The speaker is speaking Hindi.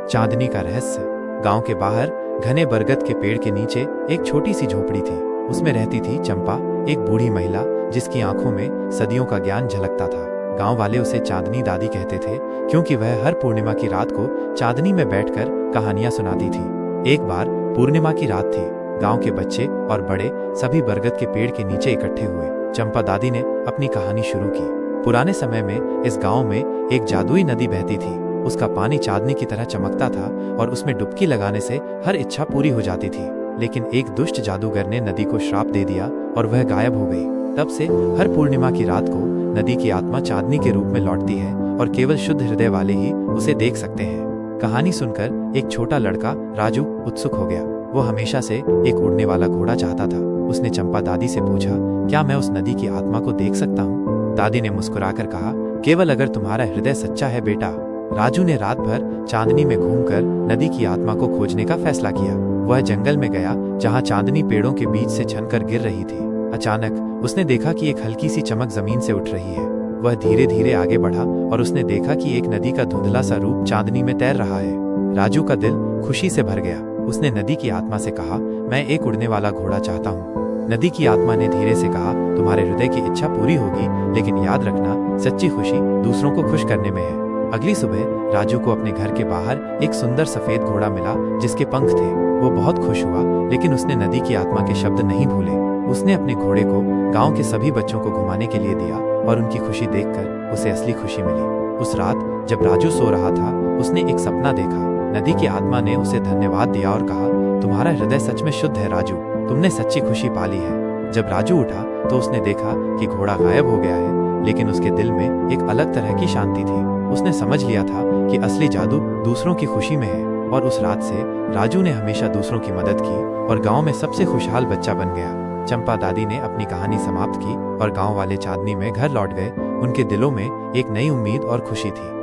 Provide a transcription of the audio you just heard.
चांदनी का रहस्य। गांव के बाहर घने बरगद के पेड़ के नीचे एक छोटी सी झोपड़ी थी। उसमें रहती थी चंपा, एक बूढ़ी महिला जिसकी आंखों में सदियों का ज्ञान झलकता था। गांव वाले उसे चांदनी दादी कहते थे, क्योंकि वह हर पूर्णिमा की रात को चांदनी में बैठकर कहानियां सुनाती थी। एक बार पूर्णिमा की रात थी। गांव के बच्चे और बड़े सभी बरगद के पेड़ के नीचे इकट्ठे हुए। चंपा दादी ने अपनी कहानी शुरू की। पुराने समय में इस गांव में एक जादुई नदी बहती थी। उसका पानी चांदनी की तरह चमकता था और उसमें डुबकी लगाने से हर इच्छा पूरी हो जाती थी। लेकिन एक दुष्ट जादूगर ने नदी को श्राप दे दिया और वह गायब हो गई। तब से हर पूर्णिमा की रात को नदी की आत्मा चांदनी के रूप में लौटती है और केवल शुद्ध हृदय वाले ही उसे देख सकते हैं। कहानी सुनकर एक छोटा लड़का राजू उत्सुक हो गया। वो हमेशा से एक उड़ने वाला घोड़ा चाहता था। उसने चंपा दादी से पूछा, क्या मैं उस नदी की आत्मा को देख सकता हूँ? दादी ने मुस्कुराकर कहा, केवल अगर तुम्हारा हृदय सच्चा है बेटा। राजू ने रात भर चांदनी में घूमकर नदी की आत्मा को खोजने का फैसला किया। वह जंगल में गया जहाँ चांदनी पेड़ों के बीच से छनकर गिर रही थी। अचानक उसने देखा कि एक हल्की सी चमक जमीन से उठ रही है। वह धीरे धीरे आगे बढ़ा और उसने देखा कि एक नदी का धुंधला सा रूप चांदनी में तैर रहा है। राजू का दिल खुशी से भर गया। उसने नदी की आत्मा से कहा, मैं एक उड़ने वाला घोड़ा चाहता हूँ। नदी की आत्मा ने धीरे से कहा, तुम्हारे हृदय की इच्छा पूरी होगी, लेकिन याद रखना, सच्ची खुशी दूसरों को खुश करने में है। अगली सुबह राजू को अपने घर के बाहर एक सुंदर सफेद घोड़ा मिला जिसके पंख थे। वो बहुत खुश हुआ, लेकिन उसने नदी की आत्मा के शब्द नहीं भूले। उसने अपने घोड़े को गांव के सभी बच्चों को घुमाने के लिए दिया और उनकी खुशी देखकर उसे असली खुशी मिली। उस रात जब राजू सो रहा था, उसने एक सपना देखा। नदी की आत्मा ने उसे धन्यवाद दिया और कहा, तुम्हारा हृदय सच में शुद्ध है राजू, तुमने सच्ची खुशी पाली है। जब राजू उठा तो उसने देखा कि घोड़ा गायब हो गया है, लेकिन उसके दिल में एक अलग तरह की शांति थी। उसने समझ लिया था कि असली जादू दूसरों की खुशी में है। और उस रात से राजू ने हमेशा दूसरों की मदद की और गांव में सबसे खुशहाल बच्चा बन गया। चंपा दादी ने अपनी कहानी समाप्त की और गांव वाले चांदनी में घर लौट गए। उनके दिलों में एक नई उम्मीद और खुशी थी।